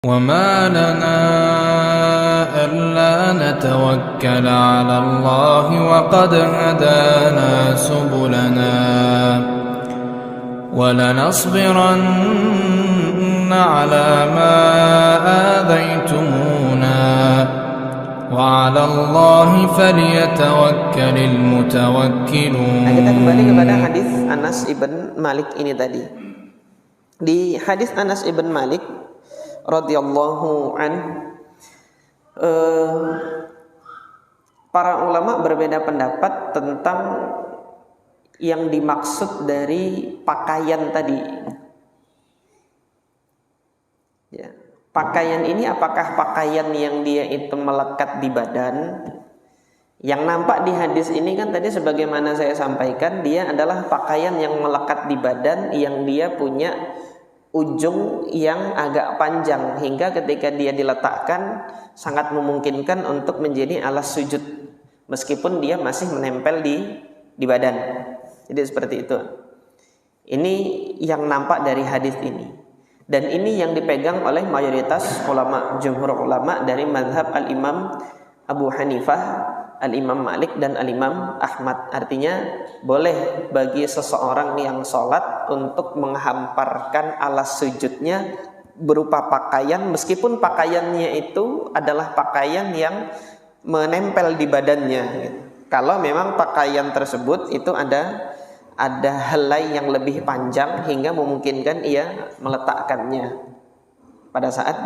وما لنا ألا نتوكل على الله وقد هدانا سبلنا ولنصبرن على ما آذيتمونا وعلى الله فليتوكل المتوكلون. Nah, kita kembali kepada hadis Anas ibn Malik ini tadi. Di hadis Anas ibn Malik radhiyallahu an, para ulama berbeda pendapat tentang yang dimaksud dari pakaian tadi. Ya, pakaian ini apakah pakaian yang dia itu melekat di badan? Yang nampak di hadis ini kan tadi sebagaimana saya sampaikan, dia adalah pakaian yang melekat di badan, yang dia punya ujung yang agak panjang hingga ketika dia diletakkan sangat memungkinkan untuk menjadi alas sujud meskipun dia masih menempel di badan. Jadi seperti itu. Ini yang nampak dari hadis ini. Dan ini yang dipegang oleh mayoritas ulama, jumhur ulama dari mazhab al-Imam Abu Hanifah, al-Imam Malik dan al-Imam Ahmad. Artinya boleh bagi seseorang yang sholat untuk menghamparkan alas sujudnya berupa pakaian, meskipun pakaiannya itu adalah pakaian yang menempel di badannya. Kalau memang pakaian tersebut itu ada helai yang lebih panjang hingga memungkinkan ia meletakkannya pada saat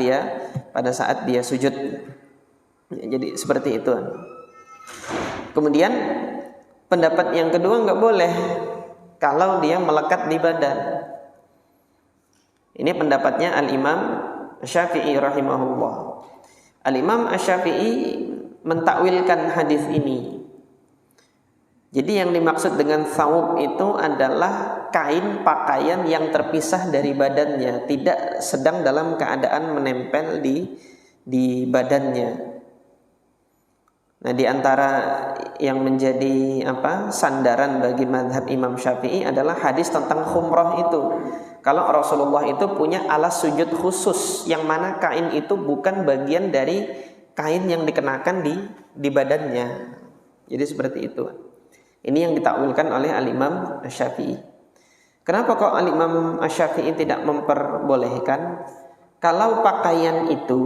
dia sujud. Jadi seperti itu. Kemudian pendapat yang kedua nggak boleh kalau dia melekat di badan. Ini pendapatnya Al-Imam Syafi'i rahimahullah. Al-Imam Syafi'i mentakwilkan hadis ini. Jadi yang dimaksud dengan thawb itu adalah kain pakaian yang terpisah dari badannya, tidak sedang dalam keadaan menempel di badannya. Nah, di antara yang menjadi sandaran bagi mazhab Imam Syafi'i adalah hadis tentang khumrah itu. Kalau Rasulullah itu punya alas sujud khusus yang mana kain itu bukan bagian dari kain yang dikenakan di badannya. Jadi seperti itu. Ini yang ditakwilkan oleh Al-Imam Syafi'i. Kenapa kok Al-Imam Syafi'i tidak memperbolehkan? Kalau pakaian itu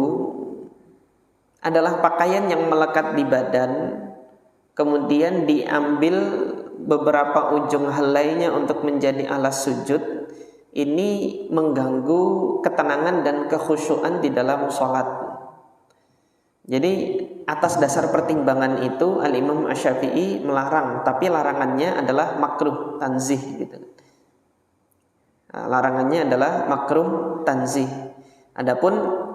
adalah pakaian yang melekat di badan, kemudian diambil beberapa ujung helainya untuk menjadi alas sujud, ini mengganggu ketenangan dan kekhusyuan di dalam sholat. Jadi atas dasar pertimbangan itu Al-Imam Asy-Syafi'i melarang, tapi larangannya adalah makruh tanzih gitu. Larangannya adalah makruh tanzih. Adapun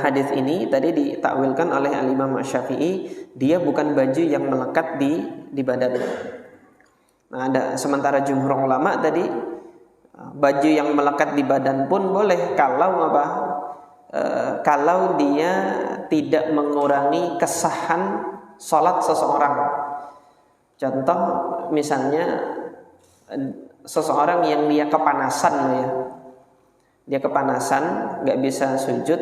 hadis ini tadi ditakwilkan oleh Al-Imam Asy-Syafi'i, dia bukan baju yang melekat di badan. Nah, sementara jumhur ulama tadi baju yang melekat di badan pun boleh kalau dia tidak mengurangi kesahan sholat seseorang. Contoh misalnya seseorang yang dia kepanasan, dia kepanasan nggak bisa sujud.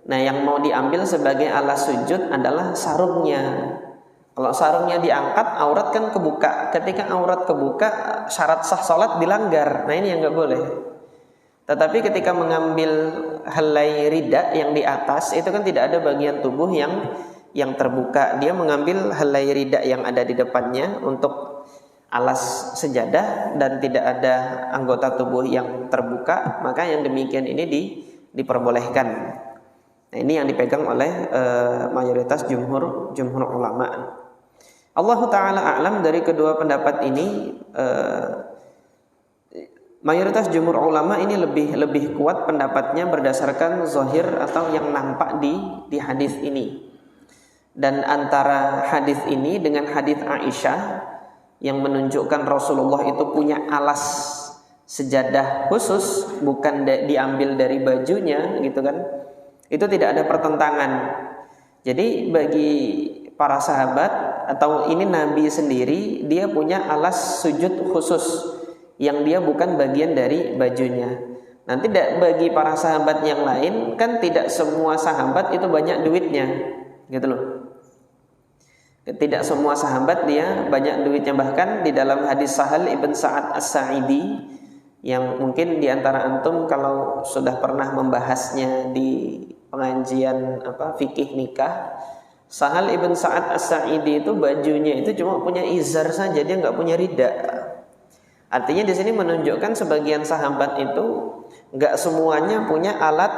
Nah, yang mau diambil sebagai alas sujud adalah sarungnya. Kalau sarungnya diangkat, aurat kan kebuka. Ketika aurat kebuka, syarat sah sholat dilanggar. Nah, ini yang nggak boleh. Tetapi ketika mengambil helai rida yang di atas, itu kan tidak ada bagian tubuh yang terbuka. Dia mengambil helai rida yang ada di depannya untuk alas sejadah dan tidak ada anggota tubuh yang terbuka, maka yang demikian ini diperbolehkan. Nah, ini yang dipegang oleh mayoritas jumhur ulama. Allah Ta'ala a'lam dari kedua pendapat ini. Mayoritas jumhur ulama ini lebih kuat pendapatnya berdasarkan zahir atau yang nampak di hadis ini. Dan antara hadis ini dengan hadis Aisyah yang menunjukkan Rasulullah itu punya alas sejadah khusus, bukan diambil dari bajunya gitu kan. Itu tidak ada pertentangan. Jadi bagi para sahabat atau ini Nabi sendiri, dia punya alas sujud khusus yang dia bukan bagian dari bajunya. Nanti bagi para sahabat yang lain kan tidak semua sahabat itu banyak duitnya, gitu loh. Tidak semua sahabat dia banyak duitnya. Bahkan di dalam hadis Sahal ibn Sa'ad As-Sa'idi yang mungkin di antara antum kalau sudah pernah membahasnya di pengajian fikih nikah, Sahal ibn Sa'ad As-Sa'idi itu bajunya itu cuma punya izar saja, dia nggak punya rida. Artinya di sini menunjukkan sebagian sahabat itu nggak semuanya punya alat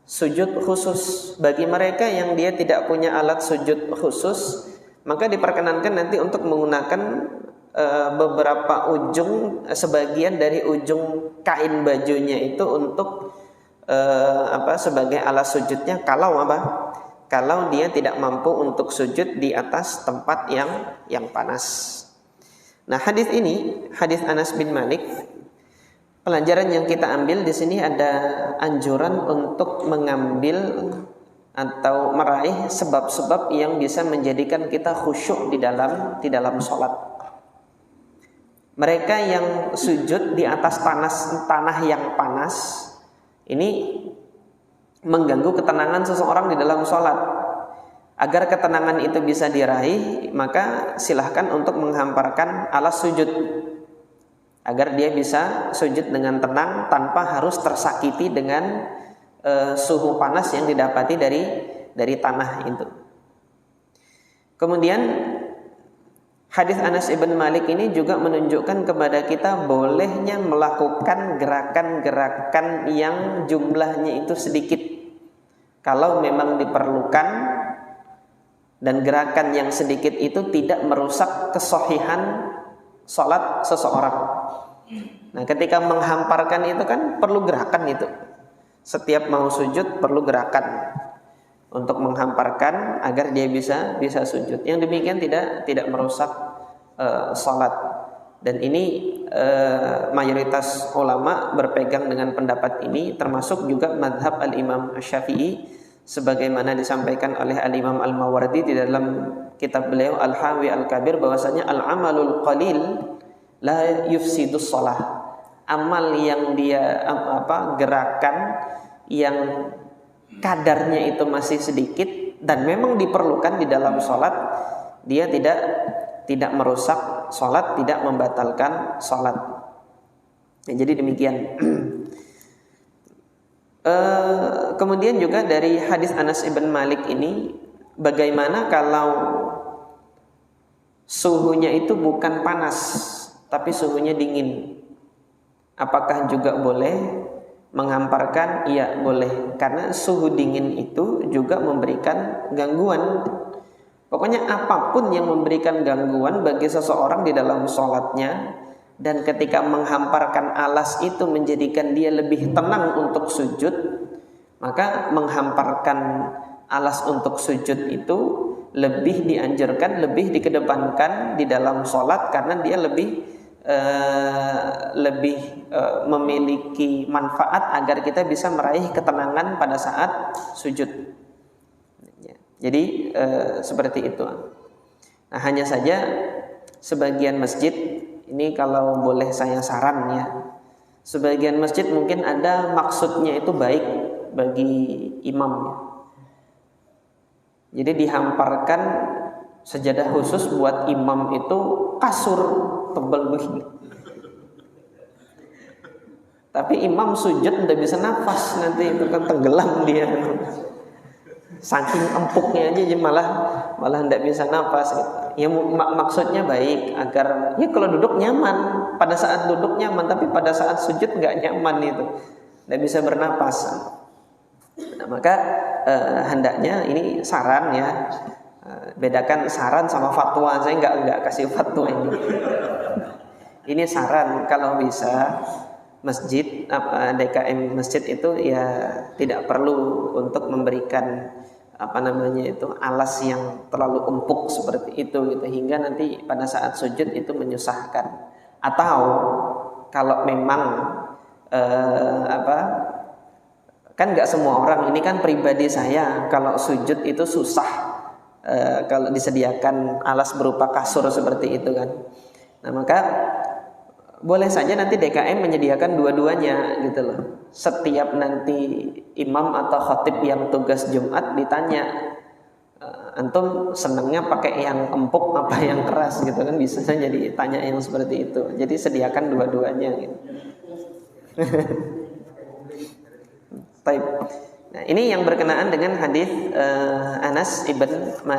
sujud khusus. Bagi mereka yang dia tidak punya alat sujud khusus, maka diperkenankan nanti untuk menggunakan beberapa ujung, sebagian dari ujung kain bajunya itu untuk sebagai alat sujudnya kalau dia tidak mampu untuk sujud di atas tempat yang panas. Nah, hadis ini, hadis Anas bin Malik, pelajaran yang kita ambil di sini ada anjuran untuk mengambil atau meraih sebab-sebab yang bisa menjadikan kita khusyuk di dalam sholat. Mereka yang sujud di atas tanah yang panas ini mengganggu ketenangan seseorang di dalam sholat. Agar ketenangan itu bisa diraih, maka silahkan untuk menghamparkan alas sujud agar dia bisa sujud dengan tenang tanpa harus tersakiti dengan suhu panas yang didapati dari tanah itu. Kemudian hadis Anas ibn Malik ini juga menunjukkan kepada kita bolehnya melakukan gerakan-gerakan yang jumlahnya itu sedikit kalau memang diperlukan, dan gerakan yang sedikit itu tidak merusak kesohihan sholat seseorang. Nah, ketika menghamparkan itu kan perlu gerakan itu. Setiap mau sujud perlu gerakan untuk menghamparkan agar dia bisa sujud. Yang demikian tidak merusak sholat. Dan ini mayoritas ulama berpegang dengan pendapat ini, termasuk juga madhab al-Imam Syafi'i, sebagaimana disampaikan oleh al-Imam Al-Mawardi di dalam kitab beliau Al-Hawi Al-Kabir, bahwasanya al-amalul qalil la yufsidus shalah. Amal yang dia gerakan yang kadarnya itu masih sedikit dan memang diperlukan di dalam sholat, dia tidak merusak sholat, tidak membatalkan sholat. Jadi demikian. Kemudian juga dari hadis Anas ibn Malik ini, bagaimana kalau suhunya itu bukan panas tapi suhunya dingin? Apakah juga boleh menghamparkan? Iya, boleh, karena suhu dingin itu juga memberikan gangguan. Pokoknya apapun yang memberikan gangguan bagi seseorang di dalam sholatnya, dan ketika menghamparkan alas itu menjadikan dia lebih tenang untuk sujud, maka menghamparkan alas untuk sujud itu lebih dianjurkan, lebih dikedepankan di dalam sholat, karena dia lebih memiliki manfaat agar kita bisa meraih ketenangan pada saat sujud. Jadi seperti itu. Nah, hanya saja sebagian masjid ini, kalau boleh saya saran ya, sebagian masjid mungkin ada maksudnya itu baik bagi imam ya. Jadi dihamparkan sejadah khusus buat imam itu kasur tebal begini. Tapi imam sujud tidak bisa nafas, nanti itu kan tenggelam dia. Saking empuknya aja malah tidak bisa nafas gitu. Ya maksudnya baik agar ya kalau duduk nyaman, pada saat duduk nyaman, tapi pada saat sujud nggak nyaman itu, tidak bisa bernapas. Nah, maka hendaknya ini saran ya, bedakan saran sama fatwa. Saya nggak kasih fatwa ini. Ini saran, kalau bisa masjid DKM masjid itu ya tidak perlu untuk memberikan alas yang terlalu empuk seperti itu gitu, hingga nanti pada saat sujud itu menyusahkan. Atau kalau memang kan nggak semua orang, ini kan pribadi saya, kalau sujud itu susah kalau disediakan alas berupa kasur seperti itu kan. Nah, maka boleh saja nanti DKM menyediakan dua-duanya gitu loh. Setiap nanti imam atau khatib yang tugas Jumat ditanya, antum senangnya pakai yang empuk apa yang keras gitu kan, bisa jadi tanya yang seperti itu. Jadi sediakan dua-duanya gitu. Baik. Nah, ini yang berkenaan dengan hadis Anas ibn Malik.